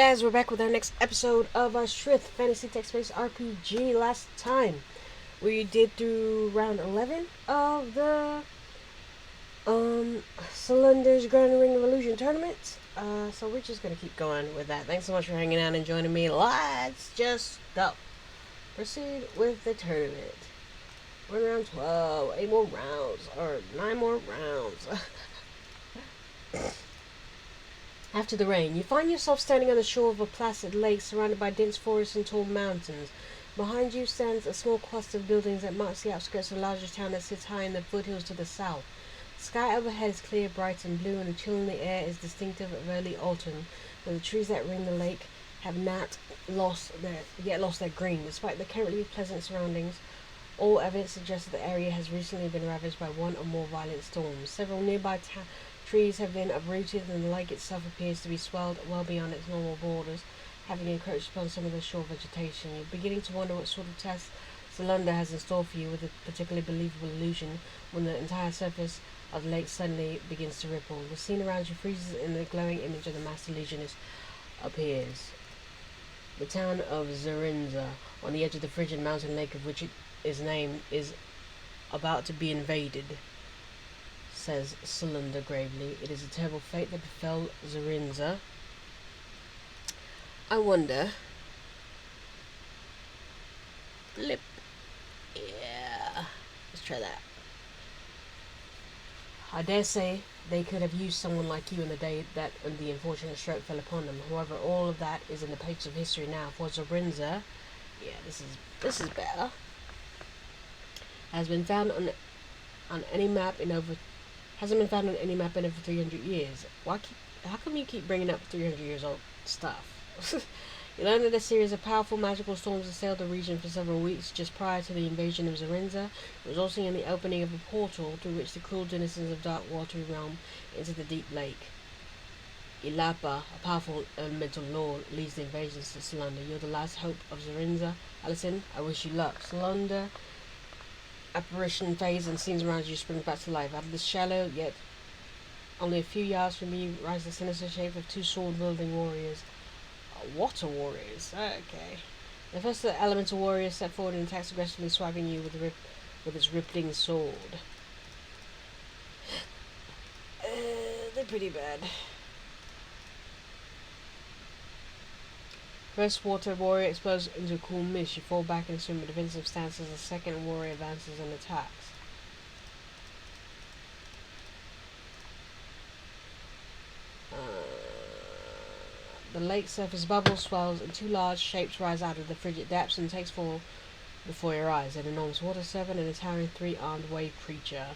Guys, we're back with our next episode of our Sryth Fantasy Text-Based RPG. Last time, we did through round 11 of the Solundor's Grand Ring of Illusion tournament. So we're just gonna keep going with that. Thanks so much for hanging out and joining me. Let's just go. Proceed with the tournament. We're in round 12. 8 more rounds. Or 9 more rounds. After the rain, you find yourself standing on the shore of a placid lake surrounded by dense forests and tall mountains. Behind you stands a small cluster of buildings that marks the outskirts of a larger town that sits high in the foothills to the south. The sky overhead is clear, bright, and blue, and the chill in the air is distinctive of early autumn, though the trees that ring the lake have not yet lost their green. Despite the currently pleasant surroundings, all evidence suggests that the area has recently been ravaged by one or more violent storms. Several nearby trees have been uprooted, and the lake itself appears to be swelled well beyond its normal borders, having encroached upon some of the shore vegetation. You're beginning to wonder what sort of test Solundor has in store for you with a particularly believable illusion when the entire surface of the lake suddenly begins to ripple. The scene around you freezes and the glowing image of the master illusionist appears. The town of Zarinza, on the edge of the frigid mountain lake of which it is named, is about to be invaded, says Solundor gravely. It is a terrible fate that befell Zarinza. I wonder. Lip. Yeah. Let's try that. I dare say they could have used someone like you in the day that the unfortunate stroke fell upon them. However, all of that is in the pages of history now. For Zarinza, yeah, this is better. Has been found on any map in over hasn't been found on any map in over 300 years. How come you keep bringing up 300 years old stuff? You learn that a series of powerful magical storms assailed the region for several weeks just prior to the invasion of Zarinza, resulting in the opening of a portal through which the cruel denizens of Dark Water realm into the deep lake. Ilapa, a powerful elemental lord, leads the invasions to Solundor. You're the last hope of Zarinza. Alison, I wish you luck. Solundor apparition fades and scenes around you spring back to life. Out of the shallow, yet only a few yards from you, rise the sinister shape of two sword-wielding warriors. Water warriors. Okay. The first elemental warrior steps forward and attacks aggressively, swiping you with its rippling sword. They're pretty bad. First water warrior explodes into a cool mist. You fall back and assume a defensive stance as the second warrior advances and attacks. The lake surface bubbles, swells, and two large shapes rise out of the frigid depths and takes form before your eyes. An enormous water serpent and a towering three-armed wave creature.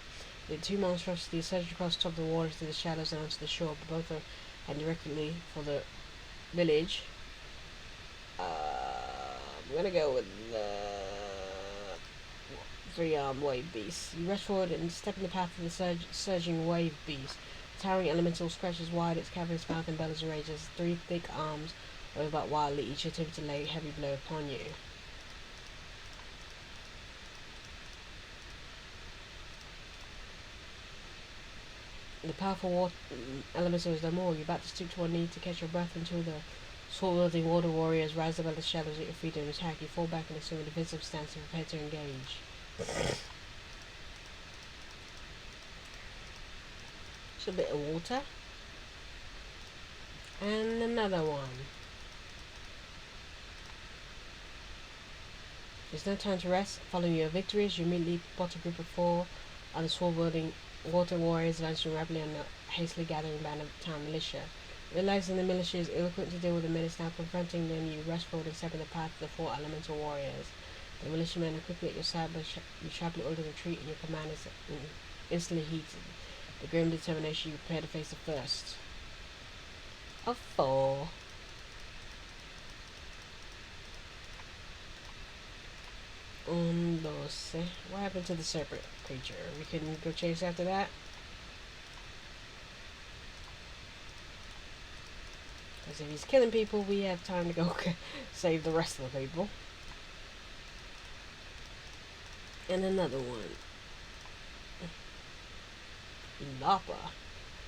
The two monstrosities surge across the top of the water through the shadows and onto the shore, but both are heading directly for the village. I'm gonna go with the three-armed wave beast. You rush forward and step in the path of the surging wave beast. The towering elemental scratches wide its cavernous mouth and bellows and rages. Three thick arms wave about wildly, each attempting to lay a heavy blow upon you. The powerful water elemental is no more. You're about to stoop to one knee to catch your breath until the sword-wielding water warriors rise above the shadows at your feet and attack. You fall back and assume a defensive stance and prepare to engage. Just a bit of water. And another one. There's no time to rest. Following your victories, you immediately spot a group of four other sword-wielding water warriors advancing rapidly on a hastily gathering band of town militia. Realizing the militia is ill-equipped to deal with the menace now confronting them, you rush forward and step in the path of the four elemental warriors. The militiamen are quickly at your side, but you sharply order retreat, and your command is instantly heated. The grim determination you prepare to face the first of four. Dos. What happened to the serpent creature? We can go chase after that? Because if he's killing people, we have time to go save the rest of the people. And another one. Lapa.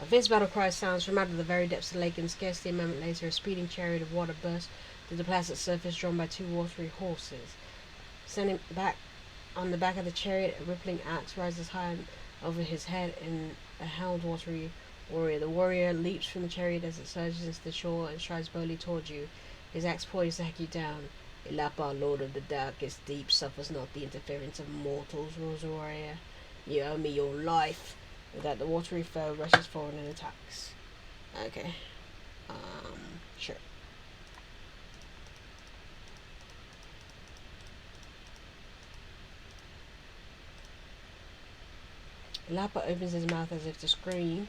A fierce battle cry sounds from out of the very depths of the lake, and scarcely a moment later, a speeding chariot of water bursts through the placid surface, drawn by two watery horses. Standing back on the back of the chariot, a rippling axe rises high over his head in a helmed watery warrior. The warrior leaps from the chariot as it surges into the shore and strides boldly towards you, his axe poised to hack you down. Ilapa, Lord of the Darkest Deep, suffers not the interference of mortals, roars the warrior. You owe me your life. With that, the watery foe rushes forward and attacks. Okay. Sure. Ilapa opens his mouth as if to scream,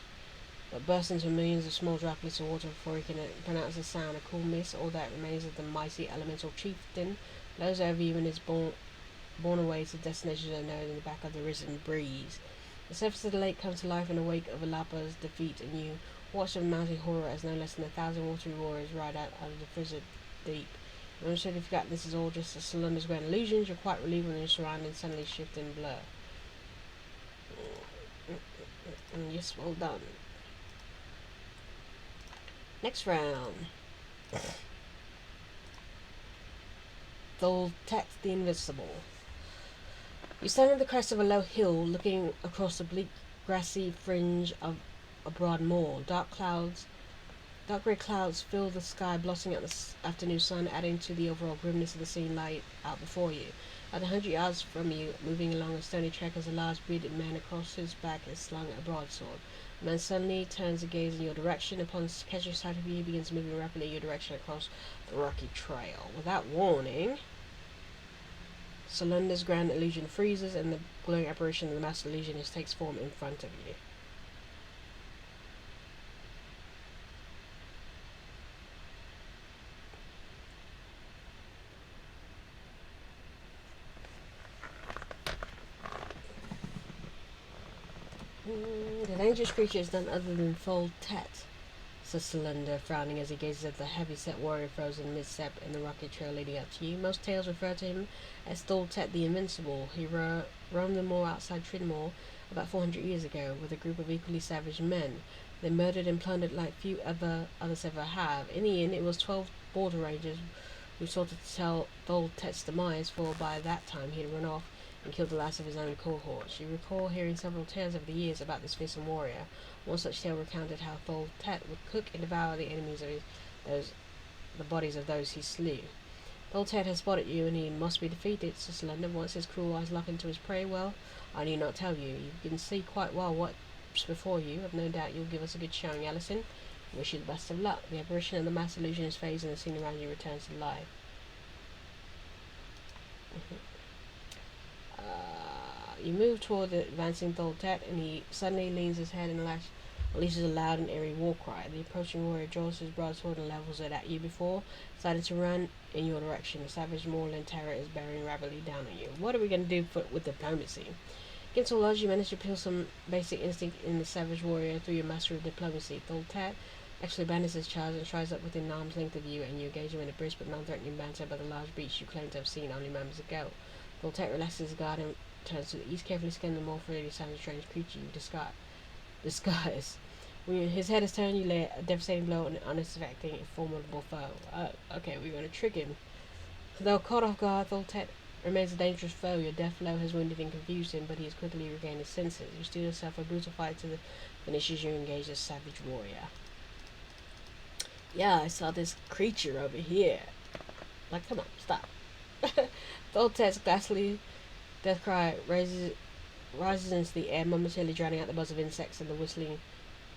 but bursts into millions of small droplets of water before he can pronounce the sound. A cool mist, all that remains of the mighty elemental chieftain, blows over you and is borne away to destinations unknown in the back of the risen breeze. The surface of the lake comes to life in the wake of Ilapa's defeat, and you watch with mounting horror as no less than 1,000 watery warriors ride out of the frigid deep. You understand if you forgot this is all just a Solundor's grand illusions, you're quite relieved when your surroundings suddenly shift and blur. Yes, well done. Next round. Tholtet the Invincible. You stand at the crest of a low hill, looking across the bleak, grassy fringe of a broad moor. Dark grey clouds fill the sky, blossoming out the afternoon sun, adding to the overall grimness of the scene light out before you. At 100 yards from you, moving along a stony track, as a large bearded man across his back is slung a broadsword. The man suddenly turns a gaze in your direction. Upon catching sight of you, he begins moving rapidly in your direction across the rocky trail. Without warning, Solundor's grand illusion freezes, and the glowing apparition of the master illusionist takes form in front of you. The dangerous creature is none other than Tholtet, says Solundor, frowning as he gazes at the heavy-set warrior frozen mid-step in the rocky trail leading up to you. Most tales refer to him as Tholtet the Invincible. He roamed the moor outside Trinmore about 400 years ago with a group of equally savage men. They murdered and plundered like few others ever have. In the end, it was 12 border rangers who sought to tell Tholtet's demise, for by that time he had run off and killed the last of his own cohorts. You recall hearing several tales over the years about this fearsome warrior. One such tale recounted how Tholtet would cook and devour the enemies of the bodies of those he slew. Tholtet has spotted you, and he must be defeated, says Solundor. Once his cruel eyes lock into his prey, well, I need not tell you. You can see quite well what's before you. I've no doubt you'll give us a good showing, Allison. I wish you the best of luck. The apparition of the mass illusionist fades, and the scene around you returns to life. You move toward the advancing Tholtet, and he suddenly leans his head and releases a loud and eerie war cry. The approaching warrior draws his broadsword and levels it at you before deciding to run in your direction. The savage moorland terror is bearing rapidly down on you. What are we going to do with diplomacy? Against all odds, you manage to peel some basic instinct in the savage warrior through your mastery of diplomacy. Tholtet actually abandons his charge and strides up within arm's length of you, and you engage him in a brisk but non-threatening banter by the large beach you claim to have seen only moments ago. Tholtet relaxes his guard and turns to the east, carefully scanning the more freely sounding strange creature you disguise. When his head is turned, you lay a devastating blow on an unsuspecting, formidable foe. Okay, we're going to trick him. Though caught off guard, Tholtet remains a dangerous foe. Your death blow has wounded and confused him, but he has quickly regained his senses. You steel yourself a brutal fight to the finish as you engage this savage warrior. Yeah, I saw this creature over here. Like, come on, stop. Tholtet's ghastly death cry rises into the air, momentarily drowning out the buzz of insects and the whistling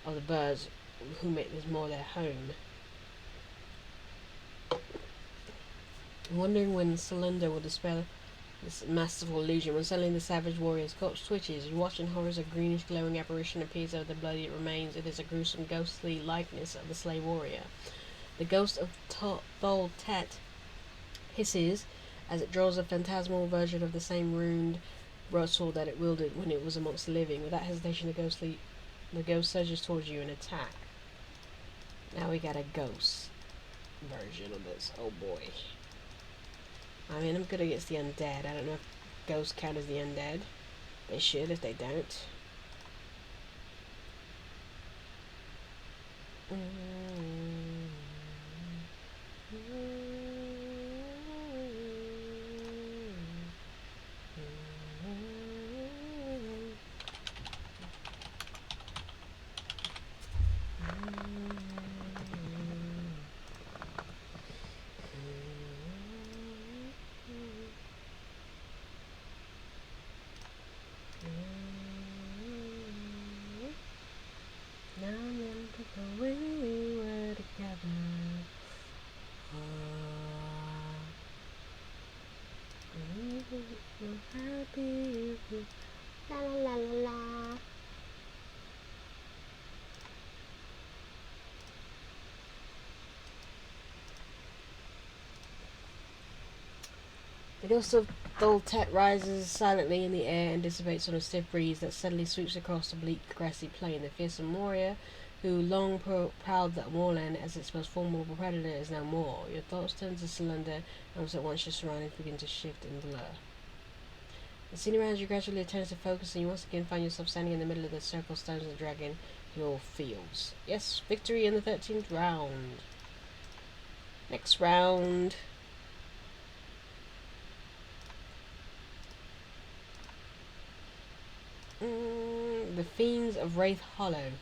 of the birds who make this moor their home. Wondering when Solundor will dispel this masterful illusion, when suddenly the savage warrior's corpse twitches. You watch in horror as a greenish glowing apparition appears over the bloody remains. It is a gruesome ghostly likeness of the slain warrior. The ghost of Tholtet hisses as it draws a phantasmal version of the same ruined broadsword that it wielded when it was amongst the living. Without hesitation, the ghost surges towards you and attack. Now we got a ghost version of this. Oh boy. I mean, I'm good against the undead. I don't know if ghosts count as the undead. They should if they don't. Now remember when we were together. I'm happy. La la la la la. The ghost of Doltet rises silently in the air and dissipates on a stiff breeze that suddenly sweeps across the bleak, grassy plain. The fearsome warrior, who long prowled that moorland as its most formidable predator, is now more. Your thoughts turn to Solundor, and almost at once your surroundings begin to shift and blur. The scene around you gradually turns to focus, and you once again find yourself standing in the middle of the circle stones of the Dragon Hill Fields. Yes, victory in the 13th round. Next round. The Fiends of Wraith Hollow.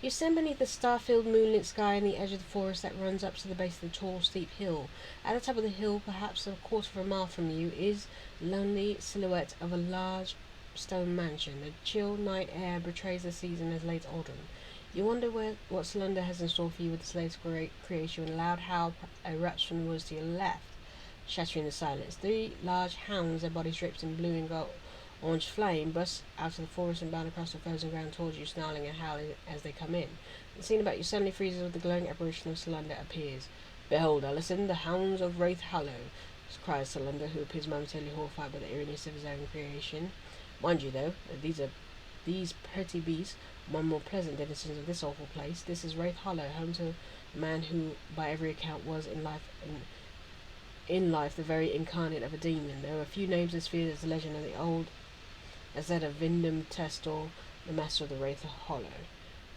You stand beneath the star-filled moonlit sky in the edge of the forest that runs up to the base of the tall, steep hill. At the top of the hill, perhaps a quarter of a mile from you, is the lonely silhouette of a large stone mansion. The chill night air betrays the season as late autumn. You wonder what Solundor has in store for you with its latest creation when a loud howl erupts from the woods to your left, shattering the silence. 3 large hounds, their bodies draped in blue and gold orange flame, burst out of the forest and bound across the frozen ground towards you, snarling and howling as they come in. The scene about you suddenly freezes with the glowing apparition of Solundor appears. Behold, Allison, the hounds of Wraith Hollow, cries Solundor, who appears momentarily horrified by the eeriness of his own creation. Mind you, though, that these pretty beasts are more pleasant denizens of this awful place. This is Wraith Hollow, home to a man who, by every account, was in life the very incarnate of a demon. There are few names as feared as the legend of the old as that of Vindum Testor, the master of the Wraith Hollow.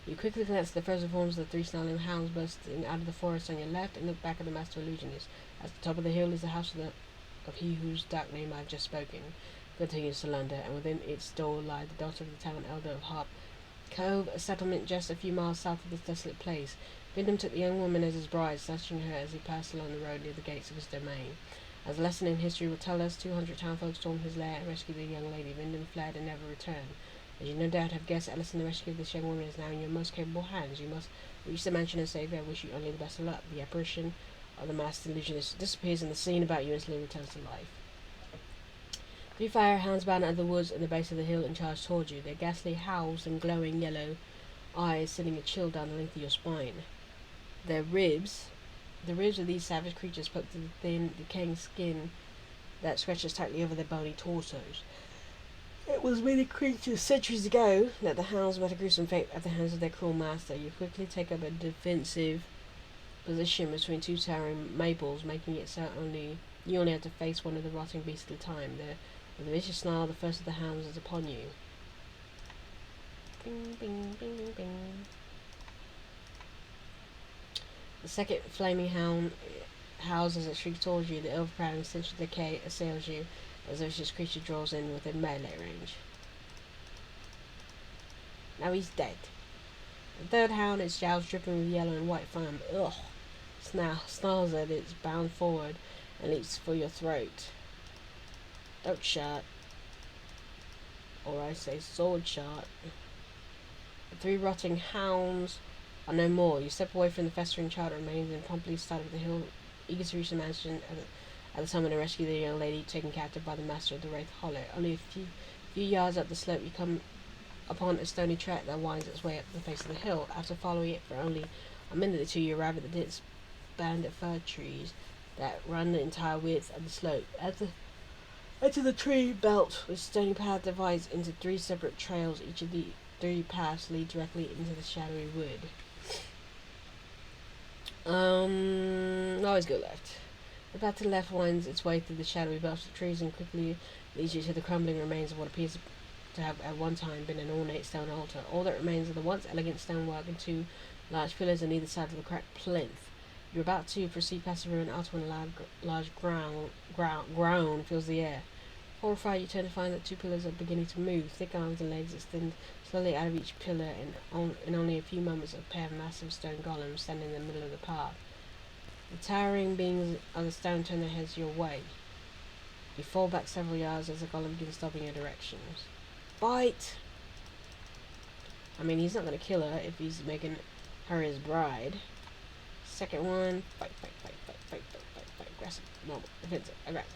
You quickly glance at the frozen forms of the 3 snarling hounds bursting out of the forest on your left, and look back at the master illusionist. At the top of the hill is the house of he whose dark name I have just spoken, continues Solundor, and within its door lies the daughter of the town elder of Harp Cove, a settlement just a few miles south of this desolate place. Vindum took the young woman as his bride, snatching her as he passed along the road near the gates of his domain. As a lesson in history will tell us, 200 townfolk stormed his lair and rescued the young lady. Vindum fled and never returned. As you no doubt have guessed, Ellison, the rescue of this young woman is now in your most capable hands. You must reach the mansion and save her. I wish you only the best of luck. The apparition of the master illusionist disappears, and the scene about you instantly returns to life. 3 fire hounds bound out of the woods at the base of the hill and charge towards you, their ghastly howls and glowing yellow eyes sending a chill down the length of your spine. The ribs of these savage creatures poke through the thin, decaying skin that stretches tightly over their bony torsos. It was many creatures centuries ago that the hounds met a gruesome fate at the hands of their cruel master. You quickly take up a defensive position between 2 towering maples, making it so you only have to face one of the rotting beasts at a time. With a vicious snarl, the first of the hounds is upon you. Bing, bing, bing, bing, bing. The second flaming hound howls as it shrieks towards you. The overpowering stench of decay assails you as the vicious creature draws in within melee range. Now he's dead. The third hound, its jowls dripping with yellow and white foam, snarls at it, bound forward and leaps for your throat. Don't shout. Or I say sword shot. The 3 rotting hounds are no more. You step away from the festering child that remains and promptly start up the hill, eager to reach the mansion at the summit and rescue the young lady taken captive by the master of the Wraith Hollow. Only a few yards up the slope you come upon a stony track that winds its way up the face of the hill. After following it for only a minute or 2, you arrive at the dense band of fir trees that run the entire width of the slope. Enter the tree belt with stony path divides into 3 separate trails. Each of the 3 paths lead directly into the shadowy wood. Always go left. The path to the left winds its way through the shadowy belt of trees and quickly leads you to the crumbling remains of what appears to have at one time been an ornate stone altar. All that remains of the once elegant stonework and 2 large pillars on either side of the cracked plinth. You're about to proceed past the ruin altar when a large groan fills the air. Horrified, you turn to find that two pillars are beginning to move. Thick arms and legs extend slowly out of each pillar, and in only a few moments a pair of massive stone golems stand in the middle of the path. The towering beings of the stone turn their heads your way. You fall back several yards as the golem begins stopping your directions. Bite! I mean, he's not going to kill her if he's making her his bride. Second one, fight. Aggressive, normal, defensive, aggressive.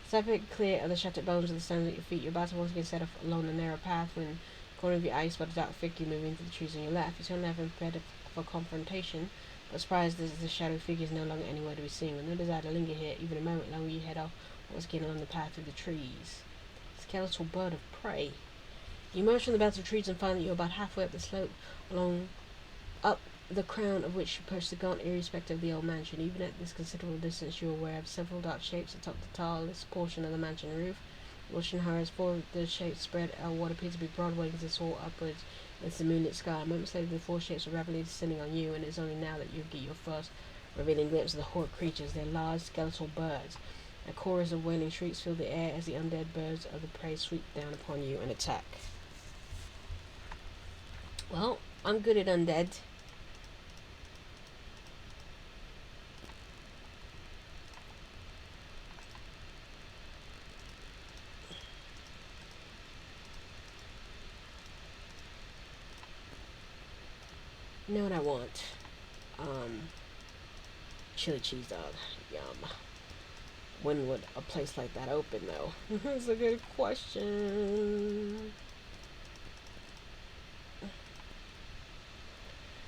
Separate clear of the shattered bones of the stones at your feet. You're about to once again set off along the narrow path when, corner of your eye, you spot a dark figure moving into the trees on your left. You turn left and prepare for confrontation, but surprised as the shadow figure is no longer anywhere to be seen. With no desire to linger here even a moment longer, you head off once again along the path through the trees. Skeletal bird of prey. You emerge from the belt of trees and find that you're about halfway up the slope up the crown of which perched the gaunt, eerie spectre of the old mansion. Even at this considerable distance, you are aware of several dark shapes atop the tallest portion of the mansion roof. Watching her as four of the shapes spread out what appear to be broad wings and soar upwards against the moonlit sky. Moments later, the four shapes are rapidly descending on you, and it's only now that you get your first revealing glimpse of the horrid creatures. They're large skeletal birds. A chorus of wailing shrieks fill the air as the undead birds of the prey sweep down upon you and attack. Well, I'm good at undead. You know what I want? Chili cheese dog. Yum. When would a place like that open, though? That's a good question.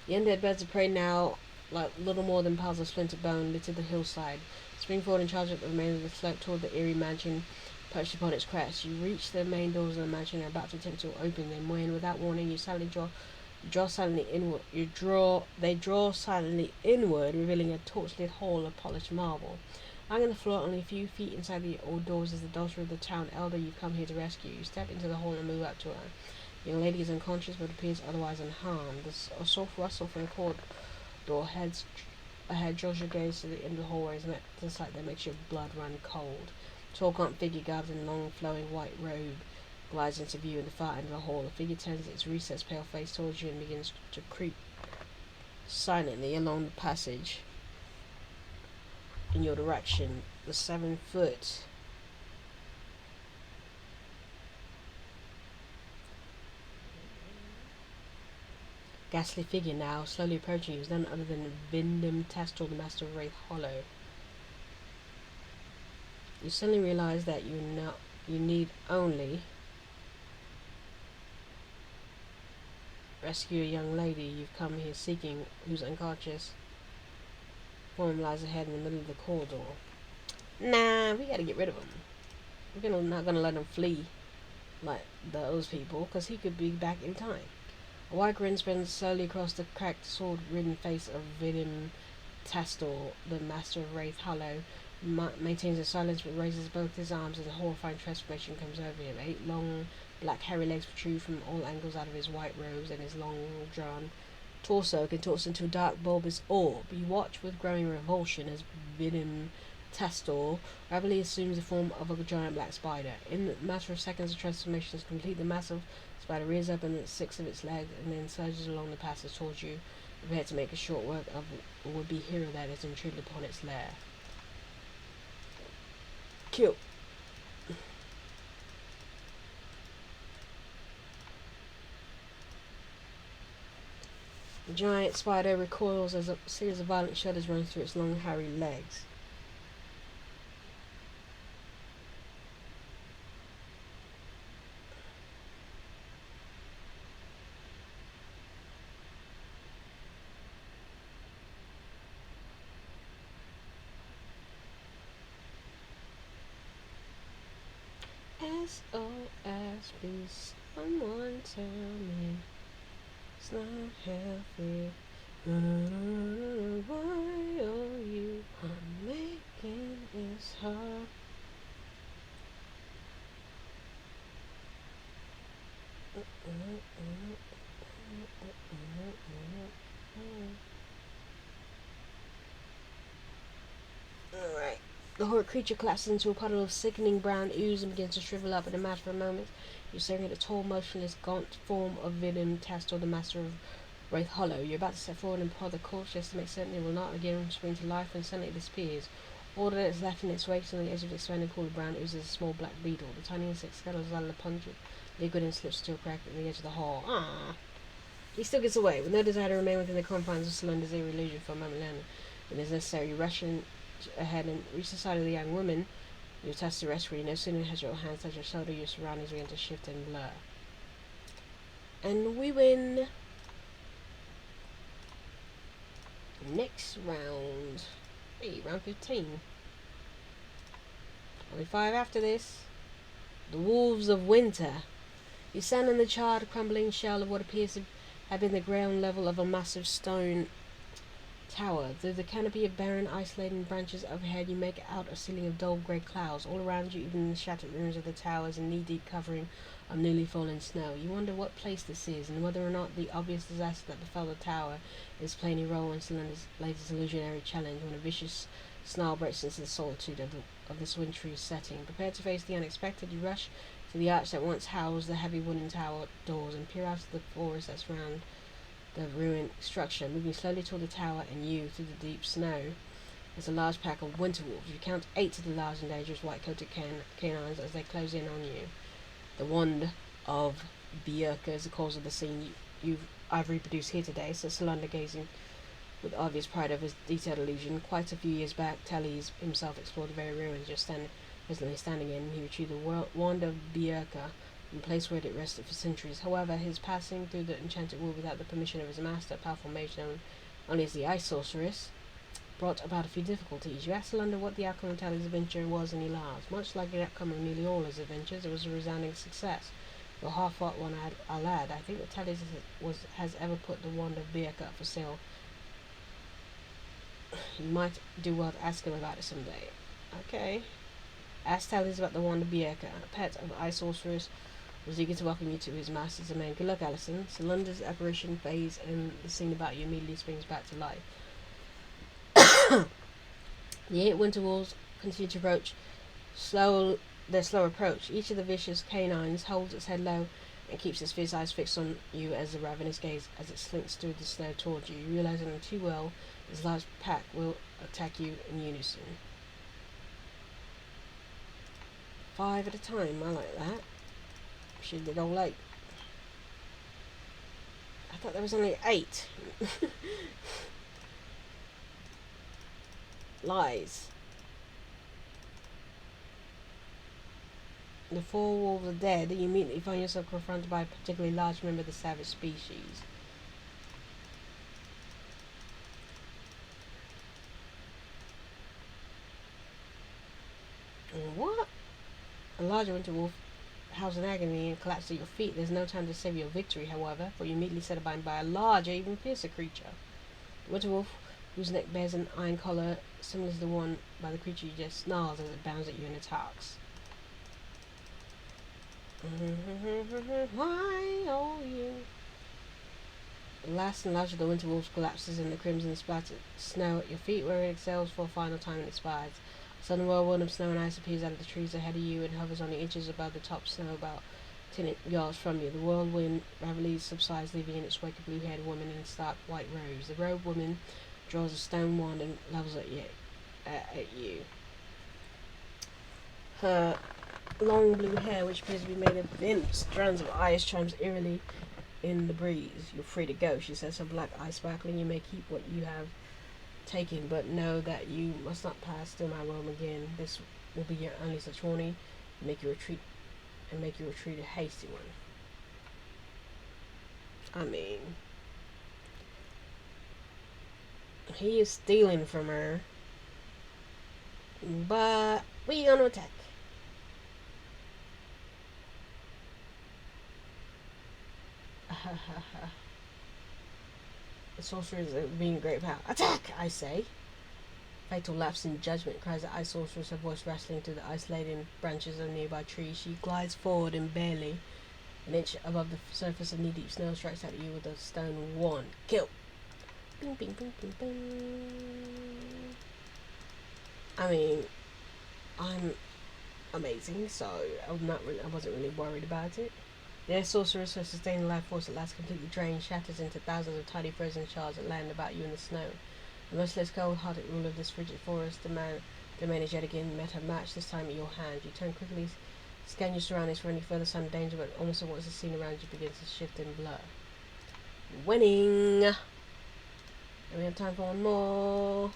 The undead birds of prey now, like little more than piles of splintered bone, littered the hillside. Spring forward and charge up the remainder of the slope toward the eerie mansion perched upon its crest. You reach the main doors of the mansion and are about to attempt to open them when, without warning, you silently draw silently inward. They draw silently inward, revealing a torch-lit hall of polished marble. Lying on the floor, only a few feet inside the old doors, is the daughter of the town elder you've come here to rescue. You step into the hall and move up to her. The young lady is unconscious but appears otherwise unharmed. A soft rustle from the corridor ahead draws your gaze to the end of the hallway, and that's a sight that makes your blood run cold. A tall, gaunt figure garbed in a long, flowing white robe glides into view in the far end of the hall. The figure turns its recessed pale face towards you and begins to creep silently along the passage in your direction. The 7-foot ghastly figure now slowly approaching you is none other than Vindem Tastor, the master of Wraith Hollow. You suddenly realize that you need only rescue a young lady you've come here seeking, who's unconscious. Form lies ahead in the middle of the corridor. Nah, we gotta get rid of him. We're not gonna let him flee like those people, because he could be back in time. A wide grin spreads slowly across the cracked, sword-ridden face of Vidim Tastor, the master of Wraith Hollow. Maintains a silence but raises both his arms as a horrifying transformation comes over him. 8 long, black, hairy legs protrude from all angles out of his white robes, and his long-drawn torso contorts into a dark, bulbous orb. You watch with growing revulsion as Vidim Tastor rapidly assumes the form of a giant black spider. In a matter of seconds, the transformation is complete. The massive spider rears up on 6 of its legs and then surges along the passage towards you, prepared to make a short work of a would-be hero that is intruded upon its lair. Kill. The giant spider recoils as a series of violent shudders run through its long, hairy legs. SOS, please, someone tell me it's not healthy. Why are you making this hard? The horrid creature collapses into a puddle of sickening brown ooze and begins to shrivel up in a matter of moments. You're staring at the tall, motionless, gaunt form of Vidum Tastor, the master of Sryth Hollow. You're about to step forward and prod the corpse just to make certain it will not again spring to life, and suddenly it disappears. All that is left in its wake on the edge of the expanding pool of brown ooze is a small black beetle. The tiny insect scuttles out of the pungent liquid and slips to a crack at the edge of the hole. Ah! He still gets away, with no desire to remain within the confines of Solundor's eerie illusion for a moment longer. When it's necessary, you rush ahead and reach the side of the young woman. You touch the rescue. No sooner has your hands touch your shoulder, your surroundings begin to shift and blur. And we win. Next round. Hey, round 15. Only 5 after this. The Wolves of Winter. You stand on the charred, crumbling shell of what appears to have been the ground level of a massive stone tower. Through the canopy of barren, isolating branches overhead, you make out a ceiling of dull grey clouds. All around you, even in the shattered ruins of the towers, a knee-deep covering of newly fallen snow. You wonder what place this is, and whether or not the obvious disaster that befell the tower is playing a role in Solundor's latest illusionary challenge, when a vicious snarl breaks into the solitude of this wintry setting. Prepared to face the unexpected, you rush to the arch that once housed the heavy wooden tower doors and peer out of the forest that surround the ruined structure. Moving slowly toward the tower and you through the deep snow is a large pack of winter wolves. You count 8 of the large and dangerous white-coated canines as they close in on you. The wand of Bjerke is the cause of the scene I've reproduced here today, says Solundor, gazing with obvious pride of his detailed illusion. Quite a few years back, Tallies himself explored the very ruins presently standing in. He retrieved the wand of Bjerke from the place where it rested for centuries. However, his passing through the enchanted wood without the permission of his master, a powerful mage known only as the Ice Sorceress, brought about a few difficulties. You asked Solundor what the outcome of Tally's adventure was, and he laughed. Much like the outcome of nearly all his adventures, it was a resounding success. Though half-fought one, I'll add. I think that Tally's has ever put the wand of Bjerke up for sale. You might do well to ask him about it someday. Okay. Ask Tally's about the wand of Bjerke. A pet of Ice Sorceress was eager to welcome you to his master's domain. Good luck, Alison. Solundor's apparition fades, and the scene about you immediately springs back to life. The 8 winter wolves continue to approach their slow approach. Each of the vicious canines holds its head low and keeps its fierce eyes fixed on you as the ravenous gaze as it slinks through the snow towards you. You realize only too well this large pack will attack you in unison. 5 at a time, I like that. She did all 8. I thought there was only 8. Lies. The 4 wolves are dead. You immediately find yourself confronted by a particularly large member of the savage species. What? A larger winter wolf housed in agony and collapsed at your feet. There's no time to save your victory, however, for you're immediately set upon by a larger, even fiercer creature. The winter wolf, whose neck bears an iron collar similar to the one by the creature you just snarls as it bounds at you and attacks. Why are you? The last and larger of the winter wolves collapses in the crimson splattered snow at your feet, where it exhales for a final time and expires. A sudden whirlwind of snow and ice appears out of the trees ahead of you and hovers only inches above the top snow about 10 yards from you. The whirlwind rapidly subsides, leaving in its wake a blue-haired woman in stark white robes. The robed woman draws a stone wand and levels at you. Her long blue hair, which appears to be made of thin strands of ice, chimes eerily in the breeze. You're free to go, she says, her black eyes sparkling. You may keep what you have taken, but know that you must not pass through my realm again. This will be your only such warning. Make your retreat a hasty one. I mean, he is stealing from her, but we gonna attack. The sorceress being great power. Attack, I say. Fatal lapse in judgment, cries the ice sorceress, her voice rattling through the ice-laden branches of nearby trees. She glides forward and barely an inch above the surface of knee-deep snow strikes at you with a stone wand. Kill. Bing, bing, bing, bing, bing. I mean, I'm amazing, so I wasn't really worried about it. The air sorceress, her sustaining life force at last completely drained, shatters into thousands of tiny frozen shards that land about you in the snow. The merciless, cold-hearted ruler of this frigid forest, the man is yet again met her match, this time at your hand. You turn quickly, scan your surroundings for any further sign of danger, but almost at once the scene around you begins to shift and blur. Winning! And we have time for one more.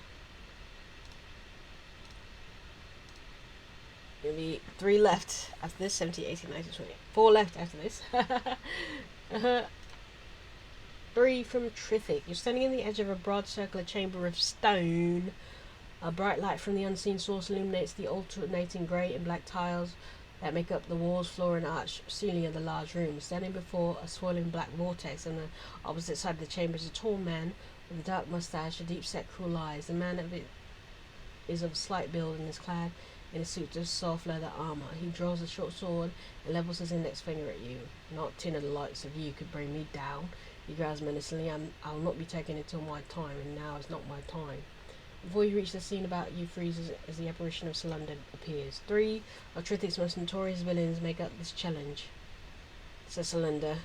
Maybe 3 left after this. 70, 80, 90, 20. 4 left after this. 3 from Sryth. You're standing in the edge of a broad circular chamber of stone. A bright light from the unseen source illuminates the alternating grey and black tiles that make up the walls, floor, and arch ceiling of the large room. Standing before a swirling black vortex on the opposite side of the chamber is a tall man with a dark moustache, a deep-set, cruel eyes. The man is of slight build and is clad in a suit of soft leather armor. He draws a short sword and levels his index finger at you. Not 10 of the likes of you could bring me down. He growls menacingly. I'll not be taken until my time, and now is not my time. Before you reach the scene about you freezes as the apparition of Solundor appears. 3 of Sryth's most notorious villains make up this challenge, says Solundor,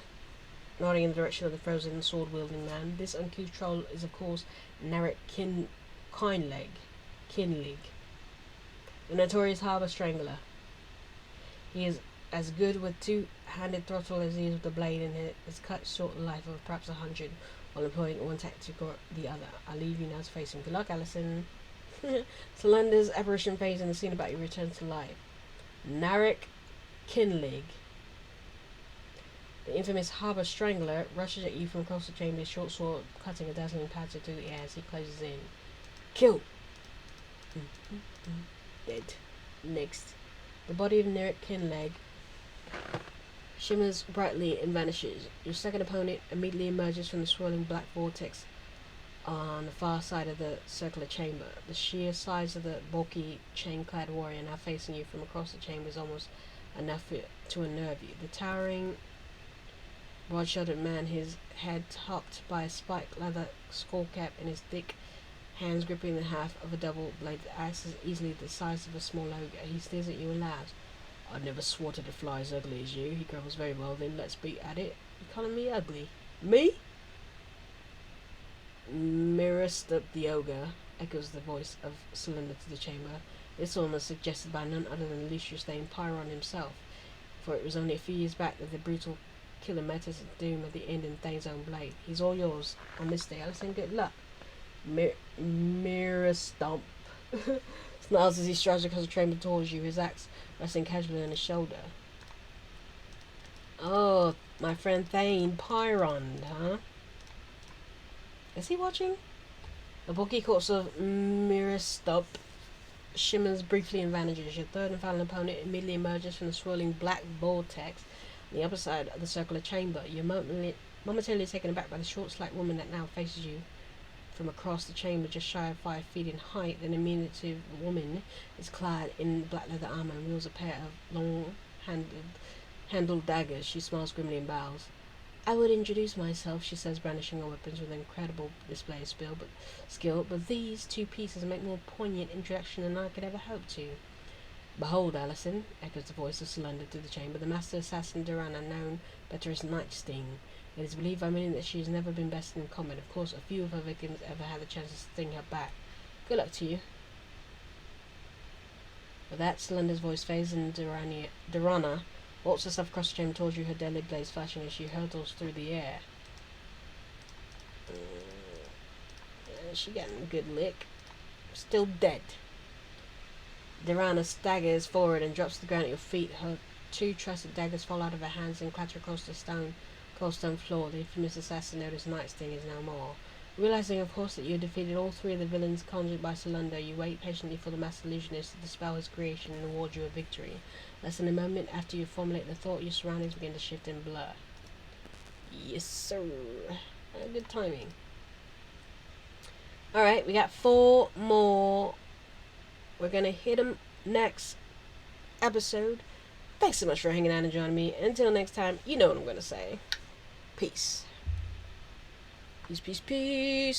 nodding in the direction of the frozen sword-wielding man. This uncouth troll is, of course, Narek Kinlig, the notorious harbour strangler. He is as good with two-handed throttle as he is with the blade, and has cut short the life of perhaps 100 while employing one tactic or the other. I'll leave you now to face him. Good luck, Alison. Solundor's apparition fades and the scene about you returns to life. Narek Kinlig, the infamous harbour strangler, rushes at you from across the chamber, his short sword cutting a dazzling pattern through the air as he closes in. Kill! Dead. Next. The body of Narek Kinlig shimmers brightly and vanishes. Your second opponent immediately emerges from the swirling black vortex on the far side of the circular chamber. The sheer size of the bulky, chain-clad warrior now facing you from across the chamber is almost enough to unnerve you. The towering, broad-shouldered man, his head topped by a spiked leather skull cap and his thick hands gripping the half of a double-bladed axe, is easily the size of a small ogre. He stares at you and laughs. I never swatted a fly as ugly as you. He grumbles. Very well then, let's be at it. You calling me ugly? Me? Mirrorst the ogre, echoes the voice of Solundor to the chamber. This one was suggested by none other than Lucius Dane Pyron himself, for it was only a few years back that the brutal killer met his doom at the end in Dane's own blade. He's all yours on this day, Alison. Good luck. Mirror stomp. Snarls as he strides across the chamber towards you, his axe resting casually on his shoulder. Oh, my friend Thane Pyron, huh? Is he watching? The bulky corpse of Mirror Stomp shimmers briefly and vanishes. Your third and final opponent immediately emerges from the swirling black vortex on the upper side of the circular chamber. You're momentarily taken aback by the short, slight woman that now faces you from across the chamber, just shy of 5 feet in height. The diminutive woman is clad in black leather armor and wields a pair of long-handled daggers. She smiles grimly and bows. I would introduce myself, she says, brandishing her weapons with an incredible display of skill, but these 2 pieces make more poignant introduction than I could ever hope to. Behold, Alison, echoes the voice of Solundor through the chamber, the master assassin Durana, known better as Night Sting. It is believed by many that she has never been bested in combat. Of course, a few of her victims ever had the chance to sting her back. Good luck to you. With that, Solundor's voice fades, and Durana walks herself across the chamber towards you, her deadly blades flashing as she hurtles through the air. She getting a good lick. Still dead. Durana staggers forward and drops to the ground at your feet. Her 2 trusted daggers fall out of her hands and clatter across the cold-stone floor. The infamous assassin known as Night Sting is no more. Realizing, of course, that you have defeated all 3 of the villains conjured by Solundor, you wait patiently for the master illusionist to dispel his creation and award you a victory. Less than a moment after you formulate the thought, your surroundings begin to shift and blur. Yes, sir. Good timing. Alright, we got 4 more. We're going to hit them next episode. Thanks so much for hanging out and joining me. Until next time, you know what I'm going to say. Peace. Peace, peace, peace.